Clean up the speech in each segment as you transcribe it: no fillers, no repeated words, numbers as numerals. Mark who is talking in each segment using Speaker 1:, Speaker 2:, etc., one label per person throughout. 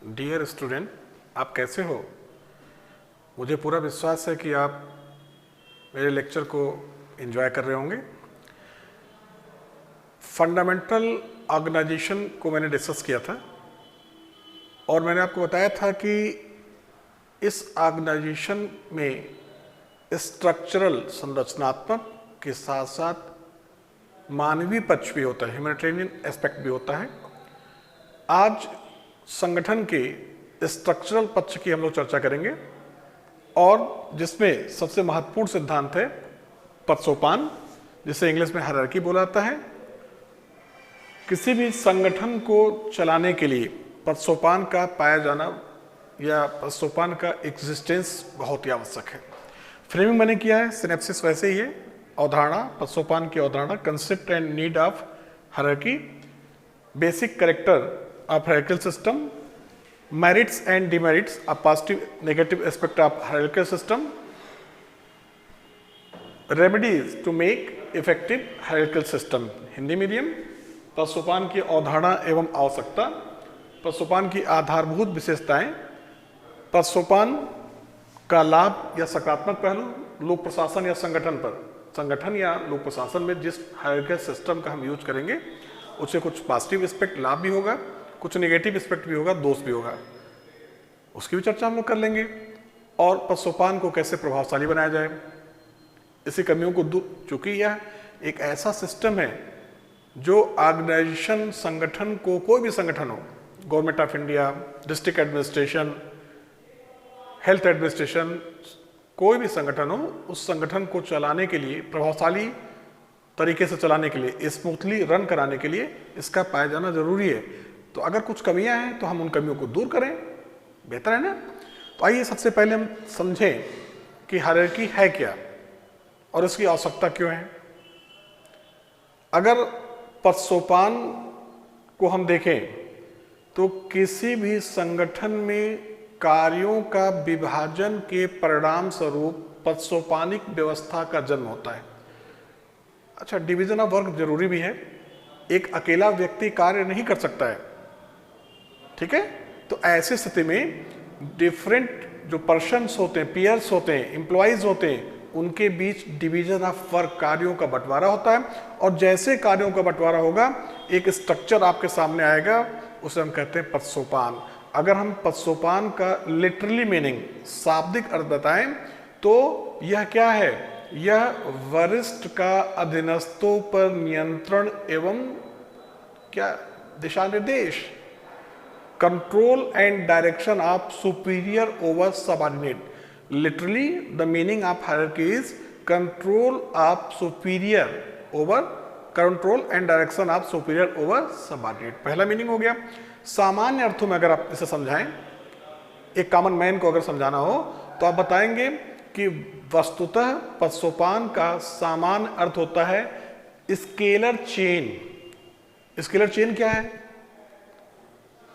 Speaker 1: Dear student, आप कैसे हो? मुझे पूरा विश्वास है कि आप मेरे लेक्चर को एंजॉय कर रहे होंगे। फंडामेंटल ऑर्गेनाइजेशन को मैंने डिस्कस किया था और मैंने आपको बताया था कि इस ऑर्गेनाइजेशन में स्ट्रक्चरल संरचनात्मक के साथ साथ मानवीय पक्ष भी होता है, ह्यूमैनिटेरियन एस्पेक्ट भी होता है। आज संगठन के स्ट्रक्चरल पक्ष की हम लोग चर्चा करेंगे और जिसमें सबसे महत्वपूर्ण सिद्धांत है पदसोपान, जिसे इंग्लिश में हायरार्की बोला जाता है। किसी भी संगठन को चलाने के लिए पदसोपान का पाया जाना या पदसोपान का एग्जिस्टेंस बहुत ही आवश्यक है। फ्रेमिंग मैंने किया है, सिनेप्सिस वैसे ही है। अवधारणा, पदसोपान की अवधारणा, concept and need of hierarchy, basic character of hierarchical system, merits and demerits, a positive negative aspect of hierarchical system, remedies to make effective hierarchical system। Hindi medium, पदसोपान की अवधारणा एवं आवश्यकता, पदसोपान की आधारभूत विशेषताएं, पदसोपान का लाभ या सकारात्मक पहलू लोक प्रशासन या संगठन या लोक प्रशासन में जिस हायरार्किकल सिस्टम का हम यूज करेंगे उससे कुछ पॉजिटिव एस्पेक्ट लाभ भी होगा, कुछ नेगेटिव एस्पेक्ट भी होगा, दोष भी होगा, उसकी भी चर्चा हम लोग कर लेंगे। और पदसोपान को कैसे प्रभावशाली बनाया जाए, इसी कमियों को दूर, चूंकि यह एक ऐसा सिस्टम है जो ऑर्गेनाइजेशन संगठन को, कोई भी संगठन हो, government of India, district administration, health administration, कोई भी संगठन हो, उस संगठन को चलाने के लिए, प्रभावशाली तरीके से चलाने के लिए, स्मूथली रन कराने के लिए इसका पाया जाना जरूरी है। तो अगर कुछ कमियां हैं तो हम उन कमियों को दूर करें, बेहतर है ना। तो आइए सबसे पहले हम समझें कि हायरार्की है क्या और इसकी आवश्यकता क्यों है। अगर पदसोपान को हम देखें तो किसी भी संगठन में कार्यों का विभाजन के परिणाम स्वरूप पदसोपानिक व्यवस्था का जन्म होता है। अच्छा, डिवीजन ऑफ वर्क जरूरी भी है, एक अकेला व्यक्ति कार्य नहीं कर सकता है, ठीक है। तो ऐसी स्थिति में डिफरेंट जो पर्सन्स होते हैं, पीयर्स होते हैं, एम्प्लॉइज होते हैं, उनके बीच डिवीजन ऑफ वर्क, कार्यों का बंटवारा होता है। और जैसे कार्यों का बंटवारा होगा एक स्ट्रक्चर आपके सामने आएगा, उसे हम कहते हैं पदसोपान। अगर हम पदसोपान का लिटरली मीनिंग, शाब्दिक अर्थ बताएं तो यह क्या है? यह वरिष्ठ का अधीनस्थों पर नियंत्रण एवं क्या दिशा निर्देश, control and direction of superior over subordinate. Literally the meaning of hierarchy is control of superior over, control and direction of superior over subordinate, पहला मीनिंग हो गया। सामान्य अर्थों में अगर आप इसे समझाएं, एक कॉमन मैन को अगर समझाना हो तो आप बताएंगे कि वस्तुतः पदसोपान का सामान्य अर्थ होता है स्केलर चेन। स्केलर चेन क्या है?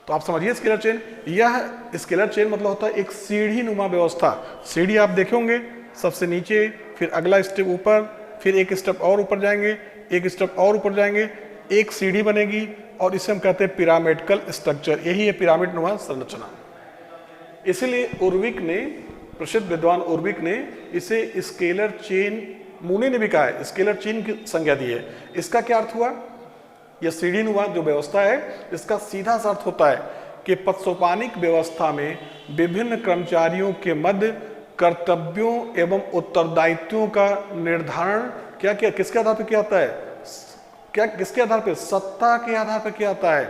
Speaker 1: तो आप समझिए स्केलर चेन, यह स्केलर चेन मतलब होता है एक सीढ़ी नुमा व्यवस्था। सीढ़ी आप देखे होंगे, सबसे नीचे, फिर अगला स्टेप ऊपर, फिर एक स्टेप और ऊपर जाएंगे, एक स्टेप और ऊपर जाएंगे, एक सीढ़ी बनेगी और इसे हम कहते हैं पिरामिडल स्ट्रक्चर। यही है पिरामिड नुमा संरचना। इसीलिए उर्विक ने, प्रसिद्ध विद्वान उर्विक ने इसे स्केलर चेन, मूनी ने भी कहा है, स्केलर चेन की संज्ञा दी है। इसका क्या अर्थ हुआ? यह सीढ़ी नुमा जो व्यवस्था है, इसका सीधा सा अर्थ होता है कि पदसोपानिक व्यवस्था में विभिन्न कर्मचारियों के मध्य कर्तव्यों एवं उत्तरदायित्वों का निर्धारण क्या क्या किसके आधार पर किया जाता है? क्या किसके आधार पर? सत्ता के आधार पर किया जाता है।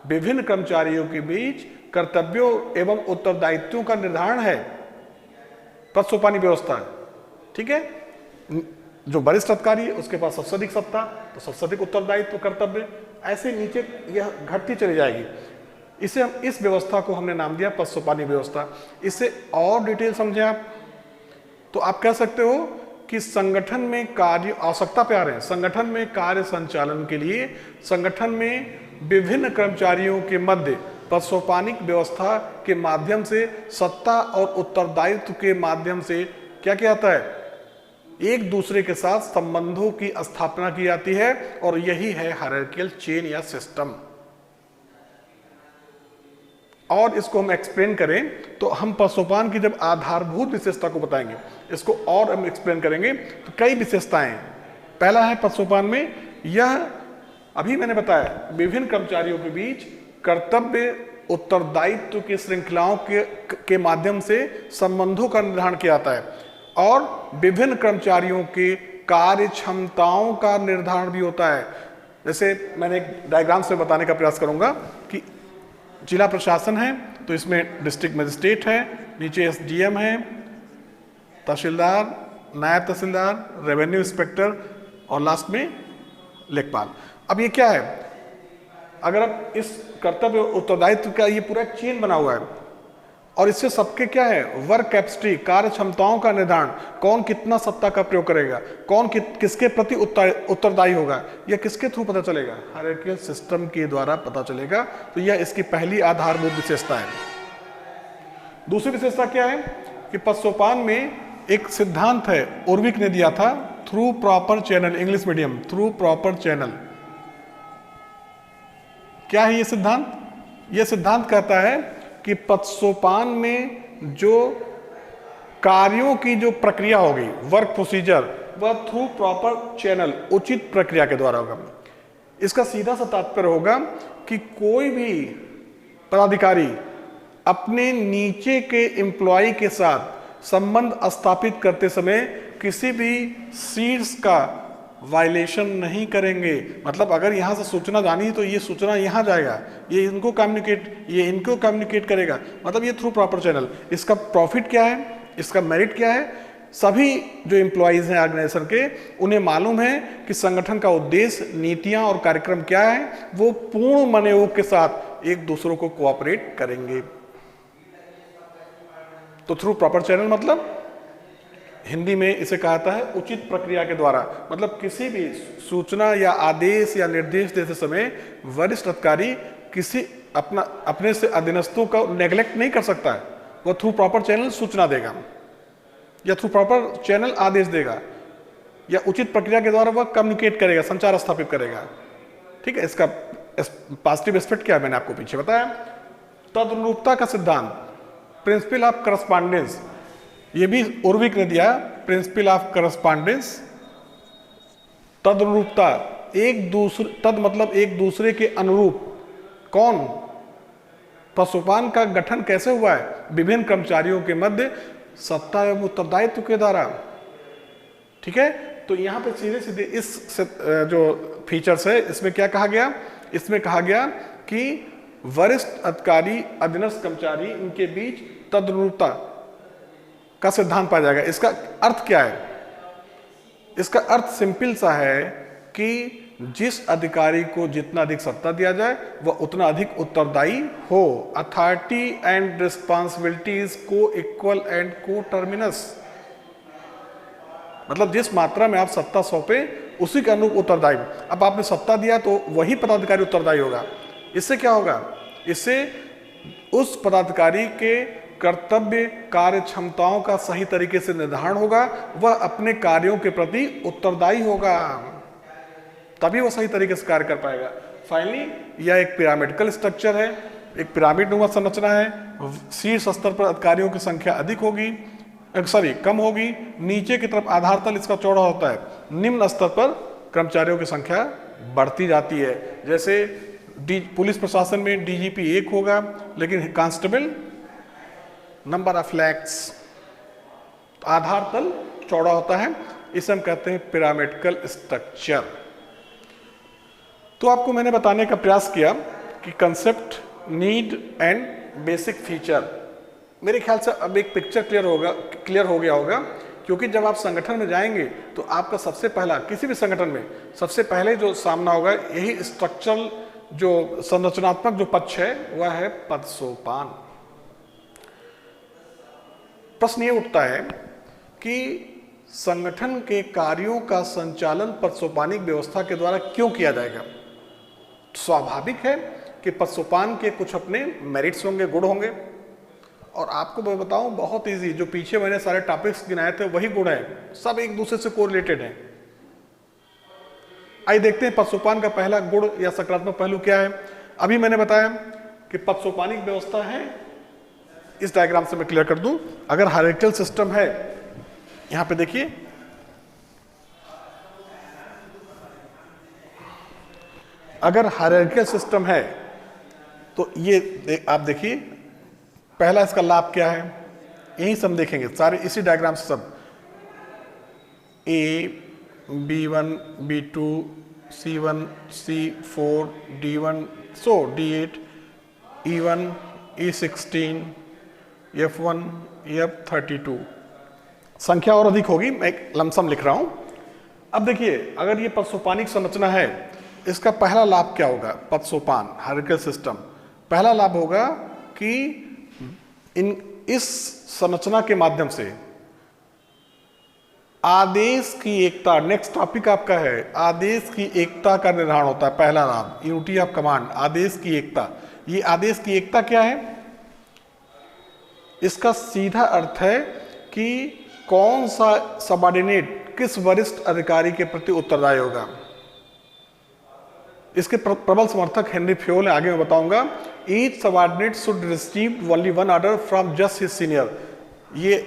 Speaker 1: विभिन्न कर्मचारियों के बीच कर्तव्यों एवं उत्तरदायित्वों का निर्धारण है पदसोपानी व्यवस्था, ठीक है। जो वरिष्ठ अधिकारी है उसके पास सबसे अधिक सत्ता, तो सबसे अधिक उत्तरदायित्व, कर्तव्य, ऐसे नीचे यह घटती चली जाएगी। इसे हम, इस व्यवस्था को हमने नाम दिया पदसोपानी व्यवस्था। इसे और डिटेल समझें आप तो आप कह सकते हो कि संगठन में कार्य, आवश्यकता पे आ रहे हैं, संगठन में कार्य संचालन के लिए संगठन में विभिन्न कर्मचारियों के मध्य पदसोपानिक व्यवस्था के माध्यम से, सत्ता और उत्तरदायित्व के माध्यम से क्या किया जाता है? एक दूसरे के साथ संबंधों की स्थापना की जाती है और यही है हायरार्किकल चेन या सिस्टम। और इसको हम एक्सप्लेन करें तो हम पशुपान की जब आधारभूत विशेषता को बताएंगे, इसको और हम एक्सप्लेन करेंगे तो कई विशेषताएं हैं। पहला है पशुपान में, यह अभी मैंने बताया विभिन्न कर्मचारियों के बीच कर्तव्य उत्तरदायित्व की श्रृंखलाओं के माध्यम से संबंधों का निर्धारण किया जाता है और विभिन्न कर्मचारियों के कार्य क्षमताओं का निर्धारण भी होता है। जैसे मैंने एक डायग्राम से बताने का प्रयास करूंगा कि जिला प्रशासन है तो इसमें डिस्ट्रिक्ट मजिस्ट्रेट है, नीचे एसडीएम है, तहसीलदार, नायब तहसीलदार, रेवेन्यू इंस्पेक्टर और लास्ट में लेखपाल। अब ये क्या है, अगर आप इस कर्तव्य उत्तरदायित्व का ये पूरा चेन बना हुआ है और इससे सबके क्या है, वर्क कैपेसिटी, कार्य क्षमताओं का निर्धारण, कौन कितना सत्ता का प्रयोग करेगा, कौन किसके प्रति उत्तरदायी होगा, यह किसके थ्रू पता चलेगा, हायरार्किकल सिस्टम के द्वारा पता चलेगा। तो यह इसकी पहली आधारभूत विशेषता है। दूसरी विशेषता क्या है कि पशुपान में एक सिद्धांत है, उर्विक ने दिया था, through proper channel, English medium, through proper channel. क्या है ये सिद्धांत? यह सिद्धांत कहता है कि पशुपान में जो कार्यों की जो प्रक्रिया होगी, वर्क प्रोसीजर, वह थ्रू प्रॉपर चैनल, उचित प्रक्रिया के द्वारा होगा। इसका सीधा सा तात्पर्य होगा कि कोई भी पदाधिकारी अपने नीचे के एम्प्लॉय के साथ संबंध स्थापित करते समय किसी भी शीर्ष का वायलेशन नहीं करेंगे। मतलब अगर यहां से सूचना जानी है तो ये सूचना यहां जाएगा, ये इनको कम्युनिकेट करेगा, मतलब ये थ्रू प्रॉपर चैनल। इसका प्रॉफिट क्या है, इसका मेरिट क्या है, सभी जो एम्प्लॉयज हैं ऑर्गेनाइजेशन के, उन्हें मालूम है कि संगठन का उद्देश्य, नीतियां और कार्यक्रम क्या है, वो पूर्ण मनोयोग के साथ एक दूसरों को कोऑपरेट करेंगे। तो थ्रू प्रॉपर चैनल मतलब हिंदी में इसे कहता है उचित प्रक्रिया के द्वारा। मतलब किसी भी सूचना या आदेश या निर्देश देते समय वरिष्ठ अधिकारी किसी अपने से अधीनस्थों का नेग्लेक्ट नहीं कर सकता है, वह थ्रू प्रॉपर चैनल सूचना देगा या थ्रू प्रॉपर चैनल आदेश देगा या उचित प्रक्रिया के द्वारा वह कम्युनिकेट करेगा, संचार स्थापित करेगा। ठीक है, इसका पॉजिटिव एस्पेक्ट क्या है मैंने आपको पीछे बताया। तदनुरूपता का सिद्धांत, प्रिंसिपल ऑफ करस्पॉन्डेंस, ये भी उर्विक ने दिया, प्रिंसिपल ऑफ करस्पॉन्डेंस। तदनुरूपता, तद मतलब एक दूसरे के अनुरूप। कौन? पशुपान का गठन कैसे हुआ है? विभिन्न कर्मचारियों के मध्य सत्ता एवं उत्तरदायित्व के द्वारा। ठीक है, तो यहां पे सीधे सीधे इस जो फीचर्स है इसमें क्या कहा गया, इसमें कहा गया कि वरिष्ठ अधिकारी, अधीनस्थ कर्मचारी, इनके बीच तदनुरूपता का सिद्धांत पाया जाएगा। इसका अर्थ क्या है? इसका अर्थ सिंपल सा है कि जिस अधिकारी को जितना अधिक सत्ता दिया जाए वह उतना अधिक उत्तरदायी हो। अथॉरिटी एंड रिस्पॉन्सिबिलिटीज को इक्वल एंड को टर्मिनस, मतलब जिस मात्रा में आप सत्ता सौंपे उसी के अनुरूप उत्तरदायी। अब आपने सत्ता दिया तो वही पदाधिकारी उत्तरदायी होगा। इससे क्या होगा? इससे उस पदाधिकारी के कर्तव्य, कार्य क्षमताओं का सही तरीके से निर्धारण होगा, वह अपने कार्यों के प्रति उत्तरदायी होगा, तभी वह सही तरीके से कार्य कर पाएगा। फाइनली यह एक पिरामिडल स्ट्रक्चर है, एक पिरामिड नुमा संरचना है। शीर्ष स्तर पर अधिकारियों की संख्या अधिक होगी, कम होगी, नीचे की तरफ आधार तल इसका चौड़ा होता है, निम्न स्तर पर कर्मचारियों की संख्या बढ़ती जाती है। जैसे पुलिस प्रशासन में डीजीपी 1 होगा, लेकिन कांस्टेबल नंबर ऑफ लैक्स, आधार तल चौड़ा होता है, इसे हम कहते हैं पिरामिडल स्ट्रक्चर। तो आपको मैंने बताने का प्रयास किया कि concept, need and basic feature. मेरे ख्याल से अब एक पिक्चर क्लियर हो गया होगा, क्योंकि जब आप संगठन में जाएंगे तो आपका सबसे पहला, किसी भी संगठन में सबसे पहले जो सामना होगा यही स्ट्रक्चरल जो संरचनात्मक जो पक्ष है वह है पदसोपान। प्रश्न ये उठता है कि संगठन के कार्यों का संचालन पदसोपानिक व्यवस्था के द्वारा क्यों किया जाएगा? स्वाभाविक है कि पदसोपान के कुछ अपने मेरिट्स होंगे, गुण होंगे, और आपको मैं बताऊं बहुत इजी, जो पीछे मैंने सारे टॉपिक्स गिनाए थे वही गुण है, सब एक दूसरे से कोरिलेटेड हैं। आइए देखते हैं पदसोपान का पहला गुण या सकारात्मक पहलू क्या है। अभी मैंने बताया कि पद सोपानिक व्यवस्था है। इस डायग्राम से मैं क्लियर कर दूं, अगर हायरार्किकल सिस्टम है, यहां पे देखिए, अगर हायरार्किकल सिस्टम है तो ये आप देखिए, पहला इसका लाभ क्या है, यही सब देखेंगे सारे इसी डायग्राम से, सब ए, B1, B2, C1, C4, D1, so D8, E1, E16, F1, F32, संख्या और अधिक होगी, मैं एक लमसम लिख रहा हूं। अब देखिए, अगर ये पदसोपानिक संरचना है, इसका पहला लाभ क्या होगा, पदसोपान हायरार्किकल सिस्टम, पहला लाभ होगा कि इस संरचना के माध्यम से आदेश की एकता, नेक्स्ट टॉपिक आपका है, आदेश की एकता का निर्धारण होता है। पहला लाभ, यूनिटी ऑफ कमांड, आदेश की एकता। ये आदेश की एकता क्या है, इसका सीधा अर्थ है कि कौन सा सबऑर्डिनेट किस वरिष्ठ अधिकारी के प्रति उत्तरदायी होगा। इसके प्रबल समर्थक हेनरी फ्योल है, आगे मैं बताऊंगा। Each subordinate should receive only one order from just his senior. ये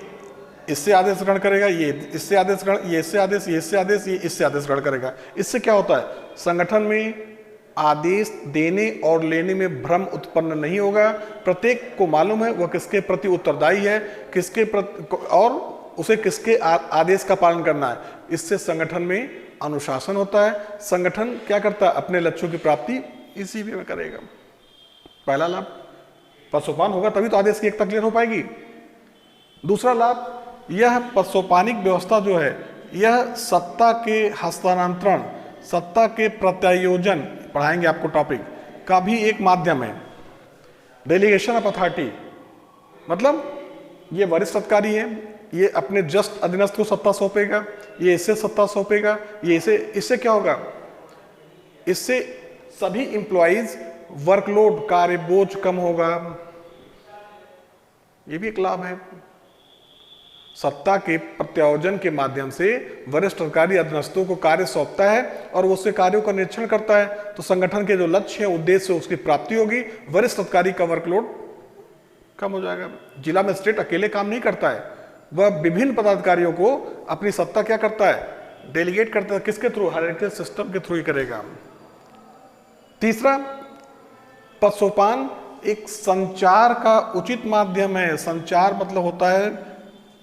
Speaker 1: इससे आदेश ग्रहण करेगा, ये इससे आदेश ग्रहण, ये इससे आदेश, ये इससे आदेश, ये इससे आदेश ग्रहण करेगा। इससे क्या होता है, संगठन में आदेश देने और लेने में भ्रम उत्पन्न नहीं होगा। प्रत्येक को मालूम है वह किसके प्रति उत्तरदायी है, किसके प्रति, और उसे किसके आदेश का पालन करना है। इससे संगठन में अनुशासन होता है। संगठन क्या करता है, अपने लक्ष्यों की प्राप्ति इसी वे में करेगा। पहला लाभ, पदसोपान होगा तभी तो आदेश की एकता क्लियर हो पाएगी। दूसरा लाभ, यह पदसोपानिक व्यवस्था जो है, यह सत्ता के हस्तांतरण, सत्ता के प्रत्यायोजन, पढ़ाएंगे आपको टॉपिक, का भी एक माध्यम है। डेलीगेशन ऑफ अथॉरिटी, मतलब ये वरिष्ठ अधिकारी है, ये अपने जस्ट अधीनस्थ को सत्ता सौंपेगा, ये इसे सत्ता सौंपेगा, ये इसे, इससे क्या होगा, इससे सभी इंप्लॉइज वर्कलोड, कार्य बोझ कम होगा। ये भी एक लाभ है। सत्ता के प्रत्यायोजन के माध्यम से वरिष्ठ अधिकारी अधीनस्थों को कार्य सौंपता है और वो उससे कार्यों का निरीक्षण करता है, तो संगठन के जो लक्ष्य है, उद्देश्य, उसकी प्राप्ति होगी। वरिष्ठ अधिकारी का वर्कलोड कम हो जाएगा। जिला मजिस्ट्रेट अकेले काम नहीं करता है, वह विभिन्न पदाधिकारियों को अपनी सत्ता क्या करता है, डेलीगेट करता है। किसके थ्रू, हायरार्किकल सिस्टम के थ्रू ही करेगा। तीसरा, पदसोपान एक संचार का उचित माध्यम है। संचार मतलब होता है,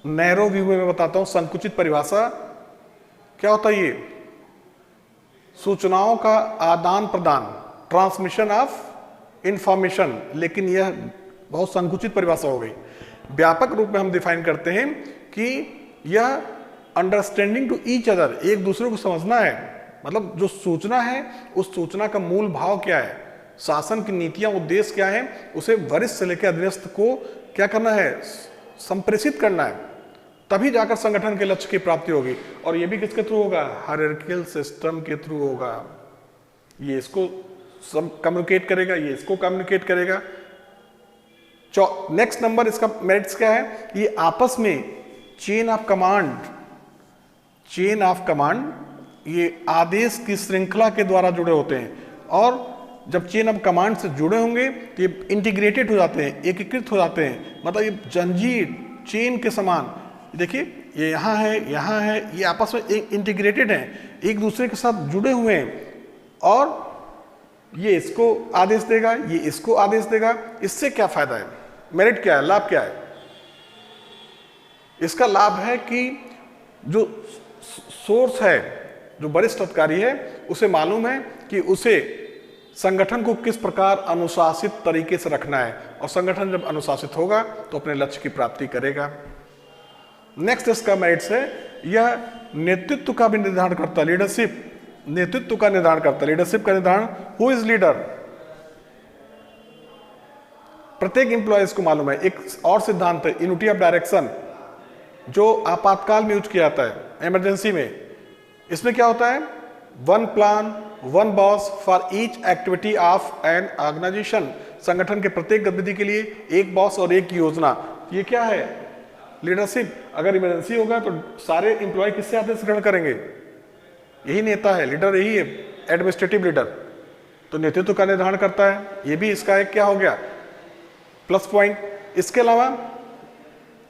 Speaker 1: नैरो व्यू में मैं बताता हूं, संकुचित परिभाषा क्या होता है, ये सूचनाओं का आदान प्रदान, ट्रांसमिशन ऑफ इंफॉर्मेशन, लेकिन यह बहुत संकुचित परिभाषा हो गई। व्यापक रूप में हम डिफाइन करते हैं कि यह अंडरस्टैंडिंग टू ईच अदर, एक दूसरे को समझना है। मतलब जो सूचना है, उस सूचना का मूल भाव क्या है, शासन की नीतियां, उद्देश्य क्या है, उसे वरिष्ठ से लेकर अधीनस्थ को क्या करना है, संप्रेषित करना है। तभी जाकर संगठन के लक्ष्य की प्राप्ति होगी। और यह भी किसके थ्रू होगा, हायरार्किकल सिस्टम के थ्रू होगा। ये इसको कम्युनिकेट करेगा, ये इसको कम्युनिकेट करेगा। नेक्स्ट नंबर, इसका मेरिट्स क्या है, ये आपस में chain of command, chain of command, ये आदेश की श्रृंखला के द्वारा जुड़े होते हैं। और जब चेन ऑफ कमांड से जुड़े होंगे तो ये इंटीग्रेटेड हो जाते हैं, एकीकृत हो जाते हैं। मतलब ये जंजीर, चेन के समान। देखिए, ये यहाँ है, यहाँ है, ये आपस में इंटीग्रेटेड हैं, एक दूसरे के साथ जुड़े हुए हैं। और ये इसको आदेश देगा, ये इसको आदेश देगा। इससे क्या फायदा है, मेरिट क्या है, लाभ क्या है? इसका लाभ है कि जो सोर्स है, जो वरिष्ठ अधिकारी है, उसे मालूम है कि उसे संगठन को किस प्रकार अनुशासित तरीके से रखना है। और संगठन जब अनुशासित होगा तो अपने लक्ष्य की प्राप्ति करेगा। नेक्स्ट इसका मेरिट्स है, यह नेतृत्व का भी निर्धारण करता है। लीडरशिप, नेतृत्व का निर्धारण करता है। लीडरशिप का निर्धारण, हु इज लीडर, प्रत्येक इंप्लॉयज को मालूम है। एक और सिद्धांत है, यूनिटी ऑफ डायरेक्शन, जो आपातकाल में यूज किया जाता है, इमरजेंसी में। इसमें क्या होता है, one plan, one boss for each activity of an organisation. संगठन के प्रत्येक गतिविधि के लिए एक बॉस और एक योजना। ये क्या है, लीडरशिप। अगर इमरजेंसी होगा तो सारे इंप्लॉय किससे आदेश ग्रहण करेंगे, यही नेता है, लीडर यही है, एडमिनिस्ट्रेटिव लीडर। तो नेतृत्व का निर्धारण करता है। ये भी इसका एक क्या हो गया, प्लस पॉइंट। इसके अलावा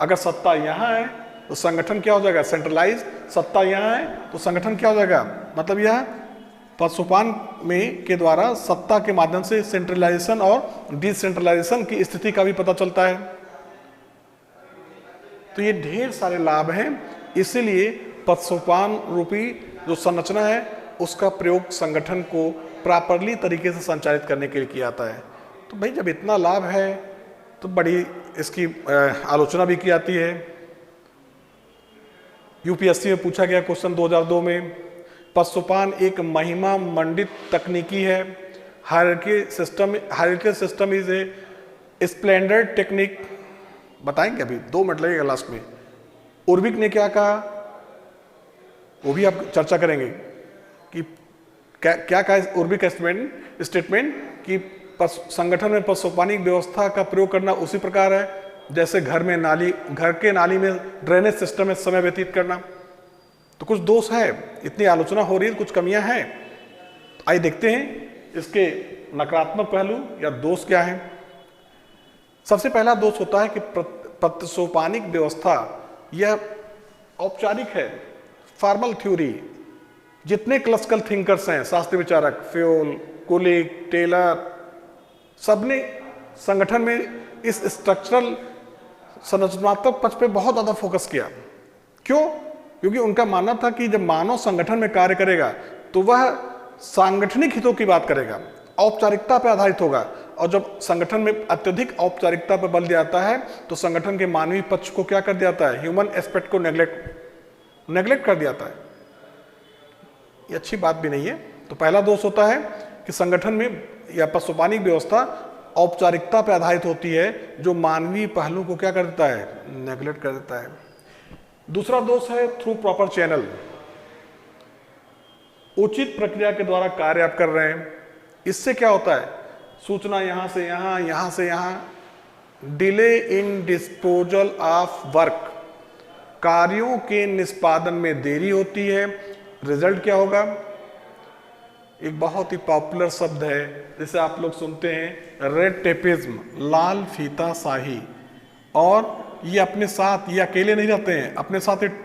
Speaker 1: अगर सत्ता यहाँ है तो संगठन क्या हो जाएगा, सेंट्रलाइज। सत्ता यहाँ है तो संगठन क्या हो जाएगा, मतलब यह पदसोपान में के द्वारा सत्ता के माध्यम से सेंट्रलाइजेशन और डिसेंट्रलाइजेशन की स्थिति का भी पता चलता है। तो ये ढेर सारे लाभ हैं, इसीलिए पदसोपान रूपी जो संरचना है उसका प्रयोग संगठन को प्रॉपरली तरीके से संचालित करने के लिए किया जाता है। तो भाई जब इतना लाभ है तो बड़ी इसकी आलोचना भी की जाती है। यूपीएससी में पूछा गया क्वेश्चन 2002 में, पदसोपान एक महिमा मंडित तकनीकी है। Hierarchy system is a splendour technique. बताएंगे, अभी 2 मिनट लगेगा लास्ट में। उर्विक ने क्या कहा वो भी आप चर्चा करेंगे कि क्या कहा उर्विक का स्टेटमेंट कि संगठन में पदसोपानिक व्यवस्था का प्रयोग करना उसी प्रकार है जैसे घर के नाली में ड्रेनेज सिस्टम में समय व्यतीत करना। तो कुछ दोष है, इतनी आलोचना हो रही है, कुछ कमियां हैं। आइए देखते हैं इसके नकारात्मक पहलू या दोष क्या है। सबसे पहला दोष होता है कि पदसोपानिक व्यवस्था यह औपचारिक है, फॉर्मल थ्योरी। जितने क्लासिकल थिंकर्स हैं, शास्त्रीय विचारक, फ्योल, कुलिक, टेलर, सबने संगठन में इस स्ट्रक्चरल संरचनात्मक पक्ष पे बहुत ज़्यादा फोकस किया। क्यों? क्योंकि उनका मानना था कि जब मानव संगठन में कार्य करेगा तो वह सांगठनिक हितों की बात करेगा, औपचारिकता पर आधारित होगा। और जब संगठन में अत्यधिक औपचारिकता पर बल दिया जाता है तो संगठन के मानवीय पक्ष को क्या कर दिया जाता है, ह्यूमन एस्पेक्ट को नेग्लेक्ट कर दिया जाता है। ये अच्छी बात भी नहीं है। तो पहला दोष होता है कि संगठन में या पदसोपानिक व्यवस्था औपचारिकता पर आधारित होती है, जो मानवीय पहलू को क्या कर देता है, नेग्लेक्ट कर देता है। दूसरा दोष है थ्रू प्रॉपर चैनल। उचित प्रक्रिया के द्वारा कार्य आप कर रहे हैं, इससे क्या होता है, सूचना यहां से यहां, यहां से यहां, delay in disposal of work, कार्यों के निष्पादन में देरी होती है। रिजल्ट क्या होगा, एक बहुत ही पॉपुलर शब्द है जिसे आप लोग सुनते हैं, रेड टेपिज्म, लाल फीता शाही। और ये अपने साथ, ये अकेले नहीं रहते हैं, अपने साथ एक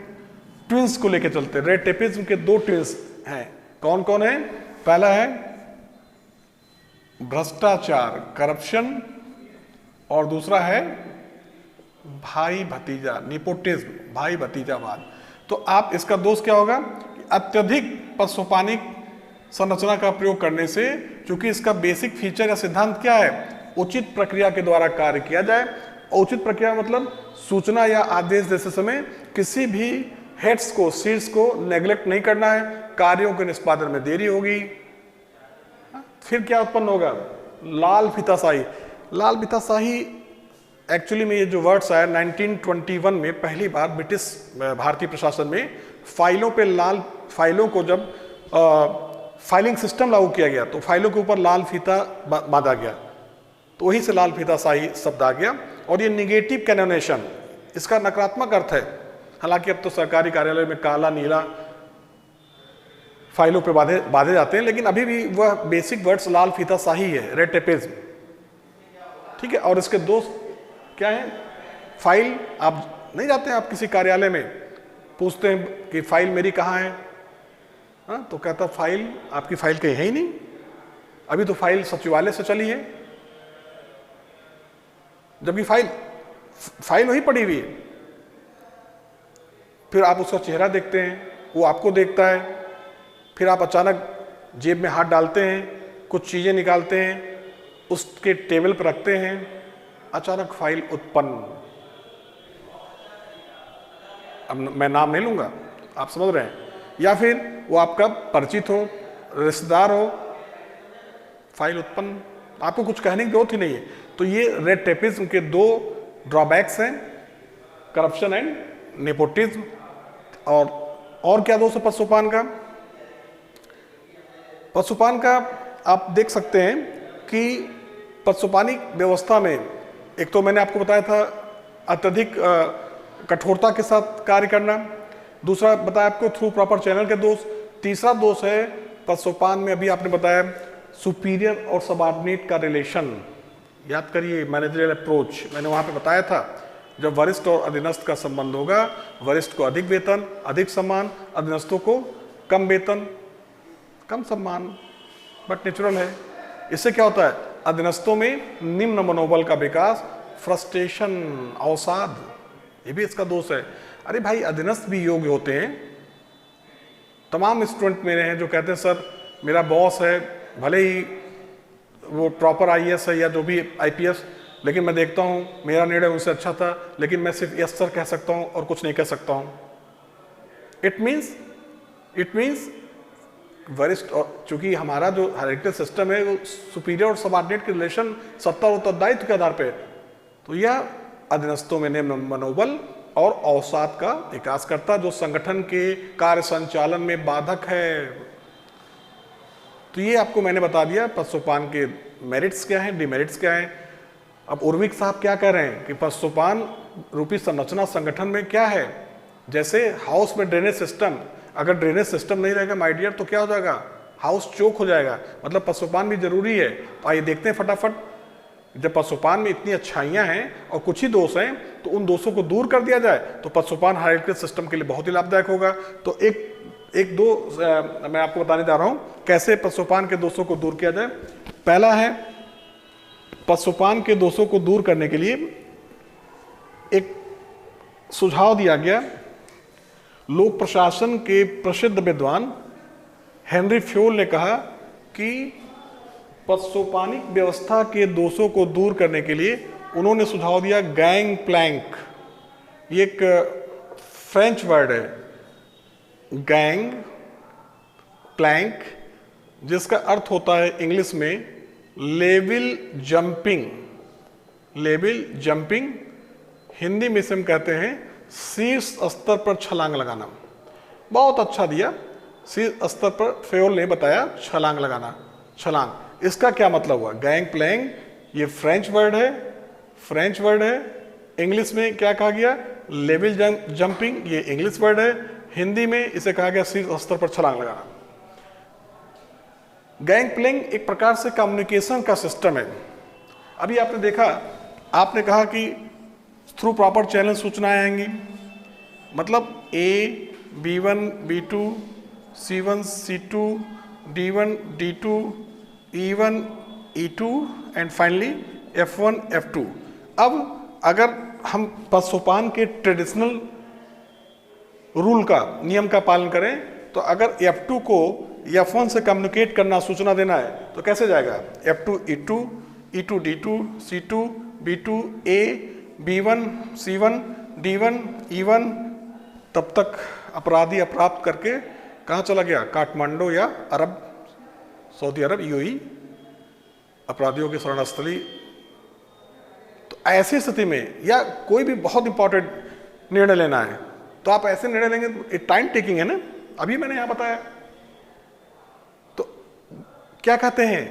Speaker 1: ट्विंस को लेकर चलते हैं। रेड टेपिज्म के 2 ट्विंस हैं, कौन कौन है? पहला है भ्रष्टाचार, करप्शन, और दूसरा है भाई भतीजा, निपोटिज्म, भाई भतीजावाद। तो आप इसका दोष क्या होगा कि अत्यधिक पदसोपानिक संरचना का प्रयोग करने से, चूंकि इसका बेसिक फीचर या सिद्धांत क्या है, उचित प्रक्रिया के द्वारा कार्य किया जाए। उचित प्रक्रिया मतलब सूचना या आदेश देते समय किसी भी हेड्स को, शीर्ष को नेग्लेक्ट नहीं करना है, कार्यों के निष्पादन में देरी होगी। फिर क्या उत्पन्न होगा, लाल फीताशाही। लाल फीताशाही एक्चुअली में ये जो वर्ड्स आया 1921 में पहली बार ब्रिटिश भारतीय प्रशासन में फाइलों को जब फाइलिंग सिस्टम लागू किया गया तो फाइलों के ऊपर लाल फीता बांधा गया, तो वहीं से लाल फीताशाही शब्द आ गया। और ये निगेटिव कैनोनेशन, इसका नकारात्मक अर्थ है। हालांकि अब तो सरकारी कार्यालय में काला नीला फाइलों पे बांधे जाते हैं, लेकिन अभी भी वह बेसिक वर्ड्स लाल फीताशाही है, रेड टेपिज्म, ठीक है। और इसके दोस्त क्या है, फाइल, आप नहीं जाते हैं, आप किसी कार्यालय में पूछते हैं कि फाइल मेरी कहाँ है, हाँ, तो कहता फाइल, आपकी फाइल कहीं है ही नहीं, अभी तो फाइल सचिवालय से चली है, जबकि फाइल वहीं पड़ी हुई है। फिर आप उसका चेहरा देखते हैं, वो आपको देखता है, फिर आप अचानक जेब में हाथ डालते हैं, कुछ चीजें निकालते हैं, उसके टेबल पर रखते हैं, अचानक फाइल उत्पन्न। अब मैं नाम नहीं लूंगा, आप समझ रहे हैं। या फिर वो आपका परिचित हो, रिश्तेदार हो, फाइल उत्पन्न, आपको कुछ कहने की जरूरत ही नहीं है। तो ये रेड टेपिज्म के 2 ड्रॉबैक्स हैं, करप्शन एंड नेपोटिज्म। और क्या दोष है पदसोपान का? पदसोपान का आप देख सकते हैं कि पदसोपानिक व्यवस्था में एक तो मैंने आपको बताया था अत्यधिक कठोरता के साथ कार्य करना, दूसरा बताया आपको थ्रू प्रॉपर चैनल के दोष, तीसरा दोष है पदसोपान में अभी आपने बताया सुपीरियर और सबऑर्डिनेट का रिलेशन, याद करिए मैनेजरियल अप्रोच, मैंने वहाँ पे बताया था जब वरिष्ठ और अधीनस्थ का संबंध होगा, वरिष्ठ को अधिक वेतन अधिक सम्मान, अधीनस्थों को कम वेतन कम सम्मान, बट नेचुरल है। इससे क्या होता है, अधीनस्थों में निम्न मनोबल का विकास, फ्रस्ट्रेशन, अवसाद, ये भी इसका दोष है। अरे भाई अधीनस्थ भी योग्य होते हैं। तमाम स्टूडेंट मेरे हैं जो कहते हैं सर मेरा बॉस है, भले ही वो प्रॉपर आईएएस है या जो भी आईपीएस, लेकिन मैं देखता हूँ मेरा निर्णय उनसे अच्छा था, लेकिन मैं सिर्फ यस सर कह सकता हूँ और कुछ नहीं कह सकता हूँ। इट मीन्स वरिष्ठ, और चूंकि हमारा जो हायरार्किकल सिस्टम है वो सुपीरियर और सबऑर्डिनेट के रिलेशन सत्ता और उत्तरदायित्व के आधार पर, तो यह अधीनस्थों में निम्न मनोबल और अवसाद का विकास करता, जो संगठन के कार्य संचालन में बाधक है। तो ये आपको मैंने बता दिया पदसोपान के मेरिट्स क्या हैं, डिमेरिट्स क्या हैं। अब उर्विक साहब क्या कह रहे हैं कि पदसोपान रूपी संरचना संगठन में क्या है, जैसे हाउस में ड्रेनेज सिस्टम, अगर ड्रेनेज सिस्टम नहीं रहेगा माय डियर तो क्या हो जाएगा, हाउस चोक हो जाएगा। मतलब पदसोपान भी जरूरी है। तो आइए देखते हैं फटाफट, जब पदसोपान में इतनी अच्छाइयां हैं और कुछ ही दोष हैं, तो उन दोषों को दूर कर दिया जाए तो पदसोपान हायरार्किकल सिस्टम के लिए बहुत ही लाभदायक होगा। तो एक दो मैं आपको बताने जा रहा हूं कैसे पदसोपान के दोषों को दूर किया जाए। पहला है, पदसोपान के दोषों को दूर करने के लिए एक सुझाव दिया गया। लोक प्रशासन के प्रसिद्ध विद्वान हेनरी फ्योल ने कहा कि पदसोपानिक व्यवस्था के दोषों को दूर करने के लिए उन्होंने सुझाव दिया गैंग प्लैंक। ये एक फ्रेंच वर्ड है, गैंग प्लैंक, जिसका अर्थ होता है इंग्लिश में level jumping. Level jumping Hindi में से हम कहते हैं शीर्ष स्तर पर छलांग लगाना। बहुत अच्छा दिया, शीर्ष स्तर पर फ्योल ने बताया छलांग लगाना, छलांग। इसका क्या मतलब हुआ, गैंग प्लैंक ये फ्रेंच वर्ड है। इंग्लिश में क्या कहा गया, लेवल जंपिंग, ये इंग्लिश वर्ड है। हिंदी में इसे कहा गया शीर्ष स्तर पर छलांग लगाना। गैंग प्लैंक एक प्रकार से कम्युनिकेशन का सिस्टम है। अभी आपने देखा, आपने कहा कि थ्रू प्रॉपर चैनल सूचनाएं आएंगी, मतलब ए, B1, B2, C1, C2, D1, D2, E1, E2 and finally F1, F2। अब अगर हम पदसोपान के ट्रेडिशनल रूल का, नियम का पालन करें, तो अगर F2 को F1 से कम्युनिकेट करना, सूचना देना है, तो कैसे जाएगा, F2 E2, E2 D2, C2 B2, A, B1 C1, D1 E1। तब तक अपराधी अपराध करके कहाँ चला गया, काठमांडू या अरब, सऊदी अरब, UAE, अपराधियों की शरणस्थली। तो ऐसी स्थिति में या कोई भी बहुत इंपॉर्टेंट निर्णय लेना है, तो आप ऐसे निर्णय लेंगे तो टाइम टेकिंग है ना, अभी मैंने यहां बताया। तो क्या कहते हैं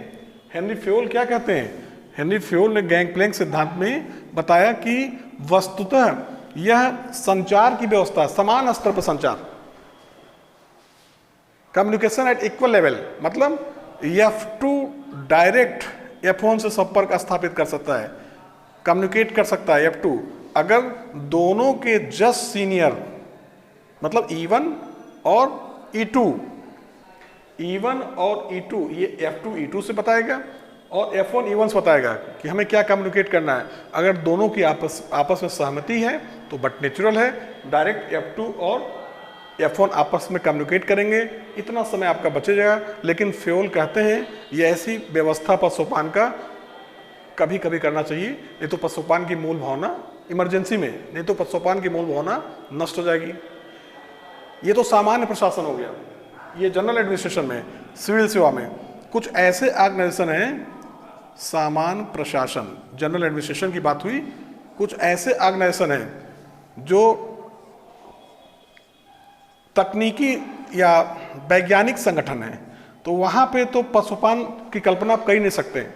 Speaker 1: हेनरी फ्योल, क्या कहते हैं हेनरी फ्योल ने गैंग प्लैंक सिद्धांत में बताया कि वस्तुतः यह संचार की व्यवस्था, समान स्तर पर संचार, कम्युनिकेशन एट इक्वल लेवल, मतलब F2 डायरेक्ट F1 से संपर्क स्थापित कर सकता है, कम्युनिकेट कर सकता है F2 अगर दोनों के जस्ट सीनियर, मतलब E1 और E2, E1 और E2, ये F2 E2 से बताएगा और F1 E1 से बताएगा कि हमें क्या कम्युनिकेट करना है। अगर दोनों की आपस में सहमति है तो बट नेचुरल है, डायरेक्ट F2 और F1 आपस में कम्युनिकेट करेंगे, इतना समय आपका बचेगा। लेकिन फ्योल कहते हैं ये ऐसी व्यवस्था पदसोपान का कभी कभी करना चाहिए, नहीं तो पदसोपान की मूल भावना, इमरजेंसी में, नहीं तो पदसोपान की मूल भावना नष्ट हो जाएगी। ये तो सामान्य प्रशासन हो गया, ये जनरल एडमिनिस्ट्रेशन में, सिविल सेवा में कुछ ऐसे ऑर्गेनाइजेशन हैं, सामान्य प्रशासन जनरल एडमिनिस्ट्रेशन की बात हुई, कुछ ऐसे ऑर्गेनाइजेशन हैं जो तकनीकी या वैज्ञानिक संगठन है, तो वहां पे तो पदसोपान की कल्पना आप कर ही नहीं सकते।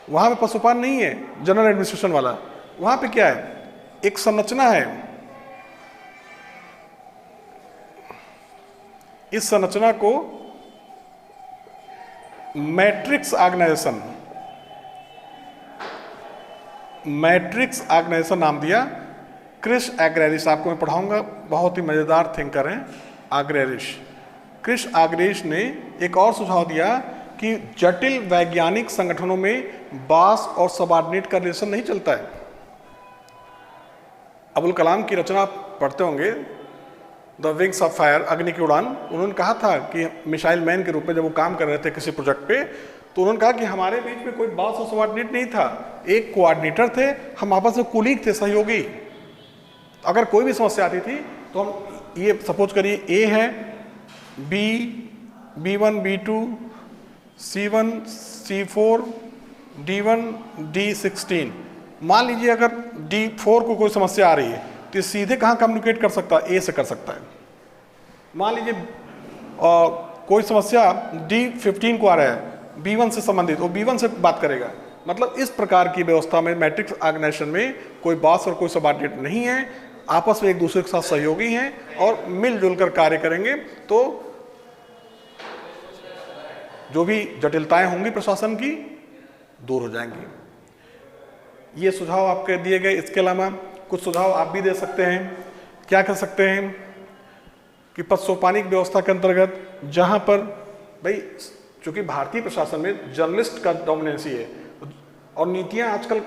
Speaker 1: वहां पे पदसोपान नहीं है जनरल एडमिनिस्ट्रेशन वाला, वहां पे क्या है, एक संरचना है, इस संरचना को मैट्रिक्स ऑर्गेनाइजेशन, मैट्रिक्स ऑर्गेनाइजेशन नाम दिया। क्रिस एग्रेरिश, आपको मैं पढ़ाऊंगा, बहुत ही मजेदार थिंकर हैं एग्रेरिश। क्रिस एग्रेरिश ने एक और सुझाव दिया कि जटिल वैज्ञानिक संगठनों में बॉस और सबऑर्डिनेट का रिलेशन नहीं चलता है। अबुल कलाम की रचना आप पढ़ते होंगे, द विंग्स ऑफ फायर, अग्नि की उड़ान। उन्होंने कहा था कि मिसाइल मैन के रूप में जब वो काम कर रहे थे किसी प्रोजेक्ट पे, तो उन्होंने कहा कि हमारे बीच में कोई बॉस और सबऑर्डिनेट नहीं था, एक कोऑर्डिनेटर थे, हम आपस में कुलीग थे, सहयोगी। अगर कोई भी समस्या आती थी तो हम ये सपोज करिए ए है, B, B1, B2, C1, C4, D1, D16। मान लीजिए अगर D4 को कोई समस्या आ रही है तो सीधे कहाँ कम्युनिकेट कर सकता है? ए से कर सकता है। मान लीजिए कोई समस्या D15 को आ रहा है B1 से संबंधित, वो B1 से बात करेगा। मतलब इस प्रकार की व्यवस्था में मैट्रिक्स ऑर्गेनाइजेशन में कोई बॉस और कोई सबऑर्डिनेट नहीं है, आपस में एक दूसरे के साथ सहयोगी हैं और मिलजुल कर कार्य करेंगे तो जो भी जटिलताएं होंगी प्रशासन की दूर हो जाएंगी। ये सुझाव आपके दिए गए। इसके अलावा कुछ सुझाव आप भी दे सकते हैं। क्या कर सकते हैं कि पदसोपानिक व्यवस्था के अंतर्गत जहां पर भाई, चूंकि भारतीय प्रशासन में जर्नलिस्ट का डोमिनेंसी है और नीतियां आजकल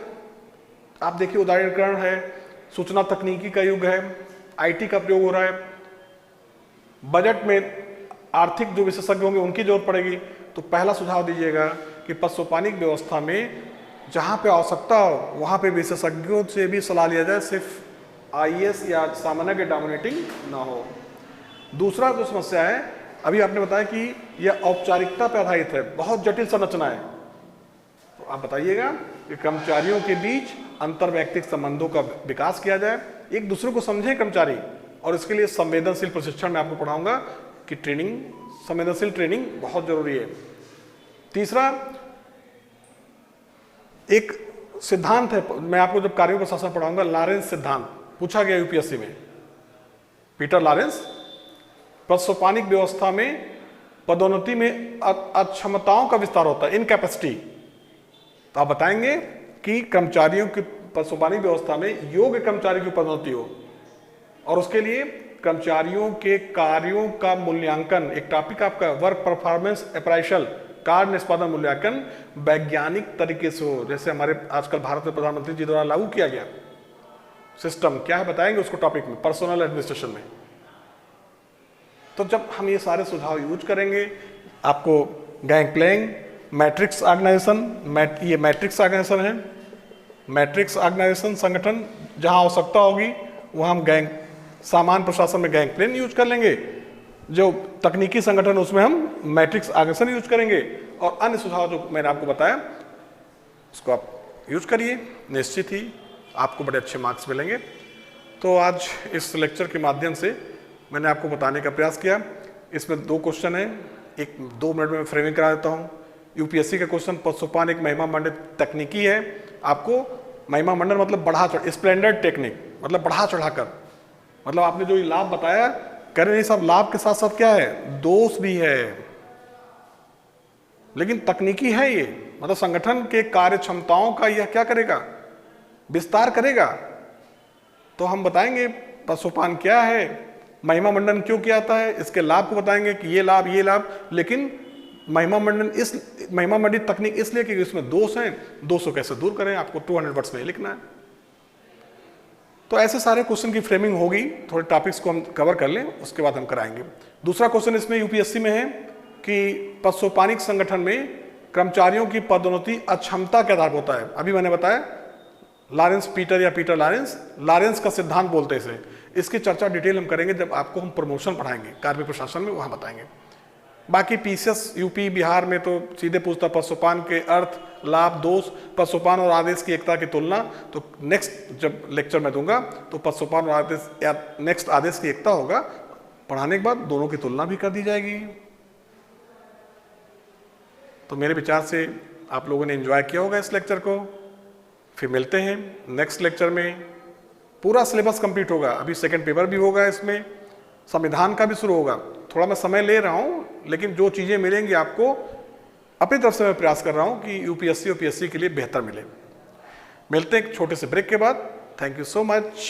Speaker 1: आप देखिए उदारीकरण है, सूचना तकनीकी का युग है, IT का प्रयोग हो रहा है, बजट में आर्थिक जो विशेषज्ञ होंगे उनकी जरूरत पड़ेगी। तो पहला सुझाव दीजिएगा कि पदसोपानिक व्यवस्था में जहां पे आवश्यकता हो वहां पे विशेषज्ञों से भी सलाह लिया जाए, सिर्फ IAS या सामान्य के डोमिनेटिंग ना हो। दूसरा जो समस्या है, अभी आपने बताया कि यह औपचारिकता पर आधारित है, बहुत जटिल संरचना है, तो आप बताइएगा कि कर्मचारियों के बीच अंतर्वैयक्तिक संबंधों का विकास किया जाए, एक दूसरे को समझें कर्मचारी, और इसके लिए संवेदनशील प्रशिक्षण मैं आपको पढ़ाऊंगा कि ट्रेनिंग, संवेदनशील ट्रेनिंग बहुत जरूरी है। तीसरा एक सिद्धांत है, मैं आपको जब कार्यों प्रशासन पढ़ाऊंगा, लॉरेंस सिद्धांत पूछा गया UPSC में, पीटर लॉरेंस। पदसोपानिक व्यवस्था में पदोन्नति में अक्षमताओं का विस्तार होता है, इनकैपेसिटी। तो आप बताएंगे कि कर्मचारियों की पदसोपानिक व्यवस्था में योग्य कर्मचारी की पदोन्नति हो, और उसके लिए कर्मचारियों के कार्यों का मूल्यांकन, एक टॉपिक आपका वर्क परफॉर्मेंस अप्राइशल, कार्य निष्पादन मूल्यांकन वैज्ञानिक तरीके से हो, जैसे हमारे आजकल भारत में प्रधानमंत्री जी द्वारा लागू किया गया सिस्टम। क्या है बताएंगे उसको टॉपिक में, पर्सनल एडमिनिस्ट्रेशन में। तो जब हम ये सारे सुझाव यूज करेंगे, आपको गैंगप्लैंग, मैट्रिक्स ऑर्गेनाइजेशन, ये मैट्रिक्स ऑर्गेनाइजेशन है, मैट्रिक्स ऑर्गेनाइजेशन संगठन, जहां आवश्यकता होगी वहां हम सामान्य प्रशासन में गैंगप्लैंग यूज कर लेंगे, जो तकनीकी संगठन उसमें हम मैट्रिक्स ऑर्गेनाइजेशन यूज करेंगे, और अन्य सुझाव जो मैंने आपको बताया उसको आप यूज करिए, निश्चित ही आपको बड़े अच्छे मार्क्स मिलेंगे। तो आज इस लेक्चर के माध्यम से मैंने आपको बताने का प्रयास किया। इसमें 2 क्वेश्चन है, एक 2 मिनट में फ्रेमिंग करा देता हूँ। UPSC का क्वेश्चन, पदसोपान एक महिमा मंडित तकनीकी है। आपको महिमा मंडन मतलब बढ़ा चढ़, स्प्लेंडर टेक्निक मतलब बढ़ा चढ़ाकर, मतलब आपने जो लाभ बताया, कह रहे नहीं साहब लाभ के साथ साथ क्या है, दोष भी है, लेकिन तकनीकी है ये, मतलब संगठन के कार्य क्षमताओं का यह क्या करेगा, विस्तार करेगा। तो हम बताएंगे पदसोपान क्या है, महिमा मंडन क्यों किया जाता है, इसके लाभ को बताएंगे कि ये लाभ, लेकिन महिमा मंडित तकनीक इसलिए कि इसमें दोष हैं, दोषों कैसे दूर करें, आपको 200 वर्ड्स में लिखना है। तो ऐसे सारे क्वेश्चन की फ्रेमिंग होगी, थोड़े टॉपिक्स को हम कवर कर लें, उसके बाद हम कराएंगे। दूसरा क्वेश्चन इसमें UPSC में है कि पदसोपानिक संगठन में कर्मचारियों की पदोन्नति अक्षमता के आधार पर होता है। अभी मैंने बताया लॉरेंस पीटर या पीटर लॉरेंस का सिद्धांत बोलते हैं इसे। इसकी चर्चा डिटेल हम करेंगे जब आपको हम प्रमोशन पढ़ाएंगे कार्मिक प्रशासन में, वहां बताएंगे। बाकी PCS UP बिहार में तो सीधे पूछता पदसोपान के अर्थ, लाभ, दोष, पदसोपान और आदेश की एकता की तुलना। तो नेक्स्ट जब लेक्चर में दूंगा तो पदसोपान और आदेश या नेक्स्ट आदेश की एकता होगा, पढ़ाने के बाद दोनों की तुलना भी कर दी जाएगी। तो मेरे विचार से आप लोगों ने एंजॉय किया होगा इस लेक्चर को। फिर मिलते हैं नेक्स्ट लेक्चर में। पूरा सिलेबस कंप्लीट होगा, अभी सेकंड पेपर भी होगा, इसमें संविधान का भी शुरू होगा। थोड़ा मैं समय ले रहा हूं, लेकिन जो चीजें मिलेंगी आपको अपनी तरफ से मैं प्रयास कर रहा हूं कि UPSC और PSC के लिए बेहतर मिले। मिलते हैं एक छोटे से ब्रेक के बाद। Thank you so much.